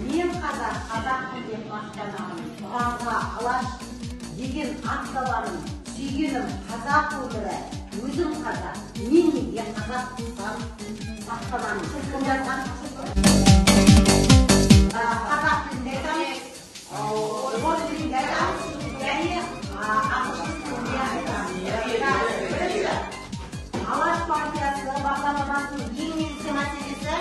Мен қазақтың деп мақтанамын. Бұғанға алаш деген атталарым, сүйгенім қазақ өмірі, өзім қазақ, мен неге қазақтан мақтанамын. Қазақ тілінде айтамыз, орыс тілінде айтамыз, және ағылшын тілінде айтамыз. Алаш партиясы бағдарламасының ең негізгі мәселесі